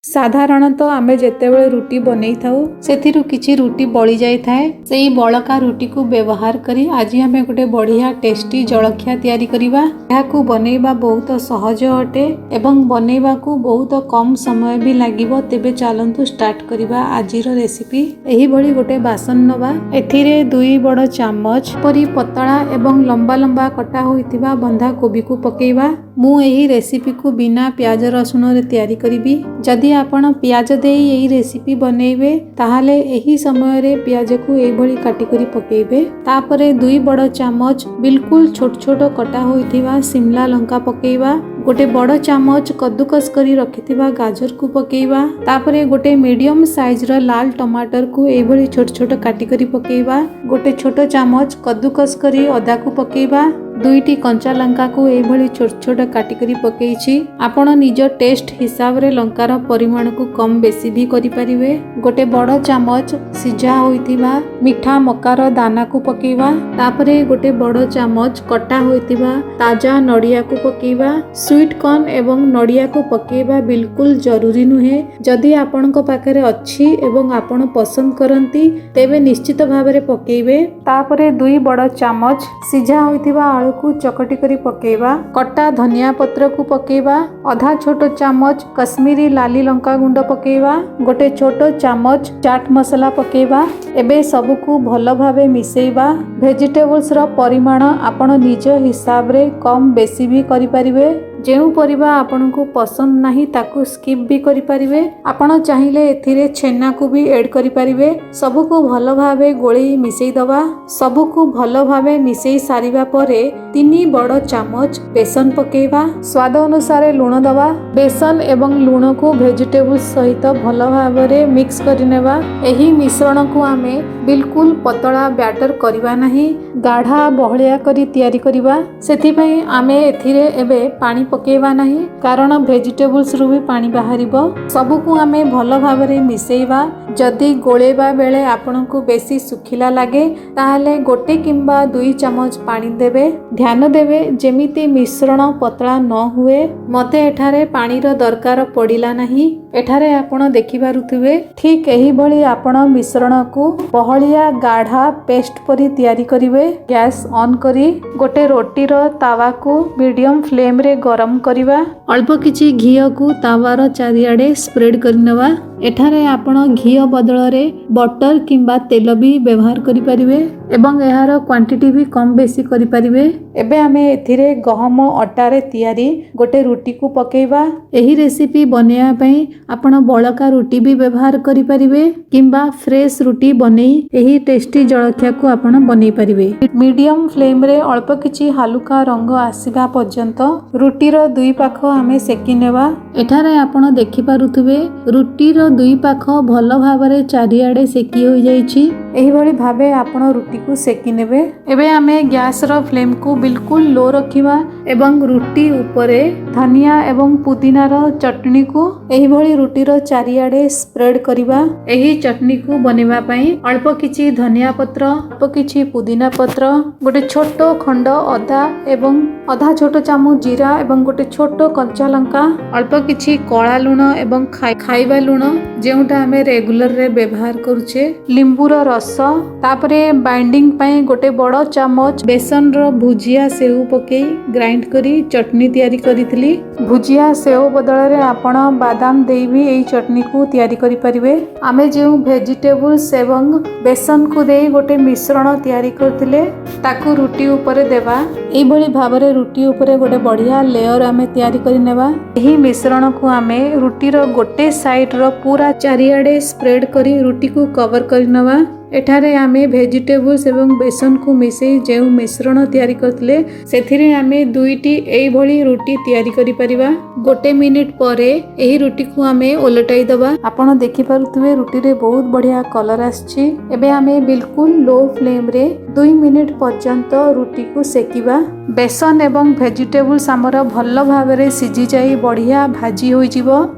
साधारणतः आमे जेतेबेले रुटी बनै थाउ सेथिरु किछि रुटी बळी जाय थाए सेही बळका रुटी को व्यवहार करी आज आमे गोटे बढ़िया टेस्टी जलखिया तैयारी करिबा। एहाकू बनेइबा बहुत सहज अटे एवं बनेइबा को बहुत कम समय भी लागिबो। तेबे चलंतु स्टार्ट करिबा आजिर रेसिपी। एही भली गोटे बासन नबा एथिरे 2 बड़ चम्मच परी पतला एवं लंबा लंबा कटा होइतिबा बंधा कोबी को पकेइबा। मु एही रेसिपी को बिना प्याज रसुण रे तैयारी करिबी। जदि आपण प्याज देई एही रेसिपी बनेइबे ताहाले एही समय रे प्याज को एही भली काटी करी पकेइबे। तापरे 2 बड़ चम्मच बिल्कुल छोट छोट कटा होइतिबा शिमला लंका पकेइबा। गोटे बड़ चम्मच कद्दूकस करी रखितिबा गाजर को पकेइबा। तापरे गोटे मीडियम साइज रो लाल टमाटर को एही भली छोट छोट काटी करी पकेइबा। गोटे छोट चम्मच कद्दूकस करी अदा को पकेइबा। 2टी कंचा लंका को एही भली छोट छोट काटी करी पकेइछि। आपण निज टेस्ट हिसाब रे लंकार परिमाण को कम बेसी भी करि परिबे। गोटे बड़ चम्मच सिझा होइतिबा मीठा मकार दाना को पकेइबा। तापरे गोटे बड़ चम्मच कटा होइतिबा ताजा नडिया को पकेइबा। स्वीट कॉर्न एवं नडिया को पकेइबा बिल्कुल जरूरी नुहे। जदि आपणको पाखरे अछि एवं आपण पसंद करंती तेबे निश्चित भाबरे पकेइबे। तापरे 2 बड़ चम्मच सिझा होइतिबा को चकटी करी पकेइबा। कटा धनिया पत्र को पकेइबा। आधा छोट चम्मच कश्मीरी लाली लंका गुंड पकेइबा। गोटे छोट चम्मच चाट मसला पकेइबा। एबे सब को भल भाबे मिसेइबा। वेजिटेबल्स रो परिमाण आपण निज हिसाब रे कम बेसी भी करि परिबे। जेउ परिबा आपन को पसंद नाही ताकू स्किप भी करि परिबे। आपण चाहिले एथिरे छेना को भी ऐड करि परिबे। सब को भल भाबे गोळी मिसेई दबा। सब को भल भाबे मिसेई सारिबा परे 3 बड़ चम्मच बेसन पकेइबा। स्वाद अनुसार लूण दबा। बेसन एवं लूण को वेजिटेबल सहित भल भाबरे मिक्स करि नेबा। एही मिश्रण को आमे बिल्कुल पतला बैटर करिबा नाही, गाढ़ा बहलिया करी तैयारी करिबा। सेथि पई आमे एथिरे एबे पानी पकेइबा नाही कारण वेजिटेबल्स रु भी पानी बाहरिबो। सब को आमे भल भाबरे मिसेइबा। जदि गोळेबा बेले आपन को बेसी सुखिला लागे ताहाले गोटे किंबा 2 चम्मच पानी देबे। ध्यान देबे जेमिति मिश्रण पतला न हुए। मते एठारे पानी रो दरकार पड़िला नाही। एठारे आपण देखि पारुथिबे ठीक एही भली आपण मिश्रण को बहलिया गाढ़ा पेस्ट परी तैयारी करिवे। गैस ऑन करी गोटे रोटी रो तावा को मीडियम फ्लेम रे गरम करिवा। अल्प किछि घी को तावार चारियाडे स्प्रेड करनेवा। एठारे आपण घी बदल रे बटर किंबा तेल भी व्यवहार करि परिबे एवं एहार क्वांटिटी भी कम बेसी करि परिबे। एबे आमे एथिरे गहम अटा रे तैयारी गोटे रोटी को पकेइबा। एही रेसिपी बनेया पई आपण बळका रोटी भी व्यवहार करि परिबे किंबा फ्रेश रोटी बनेई एही टेस्टी जलखिया को आपण बनेई परिबे। मीडियम फ्लेम रे अल्प किछि हालुका रंग आसीबा पर्यंत रोटी रो 2 पाख आमे सेकी नेबा। एठारे आपण देखि पारुथिबे रोटी रो 2 पाख भल भाबरे चारियाडे सेकी होई जाईछि। एही भली भाबे आपण रोटी को सेकी नेबे। एबे आमे गैस रो फ्लेम को बिल्कुल लो रखिबा एवं रोटी ऊपरे धनिया एवं पुदीना रो चटनी को एही भली रोटी रो चारियाडे स्प्रेड करिबा। एही चटनी को बनेबा पई अल्प किछि धनिया पत्र, अल्प किछि पुदीना पत्र, गोटे छोट खंड अदा एवं आधा छोट चामच जीरा एवं गोटे छोट कंचा लंका, अल्प किछि कळा लूण एवं खाइबा लूण जेउटा हमें रेगुलर रे व्यवहार करूचे, लिंबूर रस, तापरे बाइंडिंग पई गोटे बड़ चम्मच बेसन रो भुजिया सेव पकेई ग्राइंड करी चटनी तैयारी करितली। भुजिया सेव बदल रे आपण बादाम देई भी एई चटनी को तैयारी करि परिबे। आमे जेउ वेजिटेबल्स एवं बेसन को देई गोटे मिश्रण तैयारी करथिले ताकू रोटी ऊपर देबा। एई भली भाबरे रोटी ऊपर गोटे बढ़िया लेयर आमे तैयारी करि नेबा। एही मिश्रण को आमे रोटी रो गोटे साइड रो पूरा चारियाडे स्प्रेड करी रोटी को कवर करि नवा। एठारे आमे वेजिटेबल्स एवं बेसन को मिसेई जेउ मिश्रण तैयारी करथिले सेथिरे आमे 2टी एई भली रोटी तैयारी करि परिबा। गोटे मिनिट परे एही रोटी को आमे ओलटाई दबा। आपण देखि पारुथिबे रोटी रे बहुत बढ़िया कलर आछि। एबे आमे बिल्कुल लो फ्लेम रे 2 मिनिट पर्यंत रोटी को सेकिबा। बेसन एवं भेजिटेबल्स आमर भल भाव सिझी जाई बढ़िया भाजी हो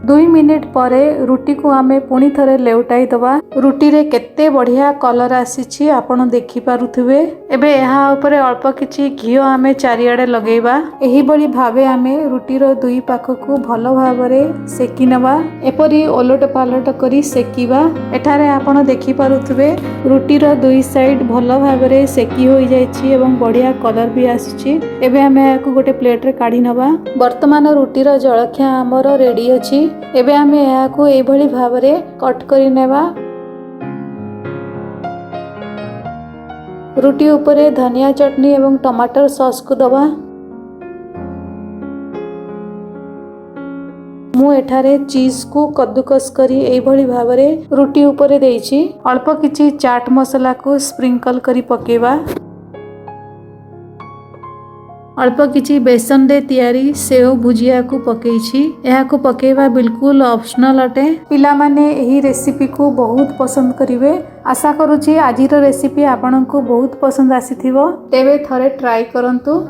2 मिनिट पर रुटी को आमे पुणी थरे लेउटाई दवा। रुटी रे केते बढ़िया कलर आसी आपण देखि पारुथिबे। एबे यहाँ ऊपर अल्प किछि घिओ आमे चारिआडे लगेइबा। एही बळी भावे आमे रुटी रो दुई पाख को भल भावरे सेकी नवा। एपरी ओलट पालट करी सेकीबा। एठारे आपण देखि पारुथिबे रुटी रो दुई साइड भल भावरे सेकी होई जाइछि एवं बढ़िया कलर भी आसी। एबे आमे याकू गोटे प्लेट रे काढी नवा। वर्तमान रुटी रो जळखिया हमर रेडी अछि। एबे आमे याकू एई भली भावरे कट करी नेबा। रुटी उपरे धनिया चटनी एवं टमाटर सॉस को दबा। मु एठारे चीज को कद्दूकस करी एई भली भावरे रुटी उपरे देइछि। अल्प किछि चाट मसला को स्प्रिंकल करी पकेबा। अल्प किछि बेसन दे तैयारी सेव भुजिया को पकेइछि। एहा को पकेबा बिल्कुल ऑप्शनल अटे। पिला माने एही रेसिपी को बहुत पसंद करिवे। आशा करूछि आजिर रेसिपी आपनको बहुत पसंद आसीथिबो। तेबे थरे ट्राई करंतु।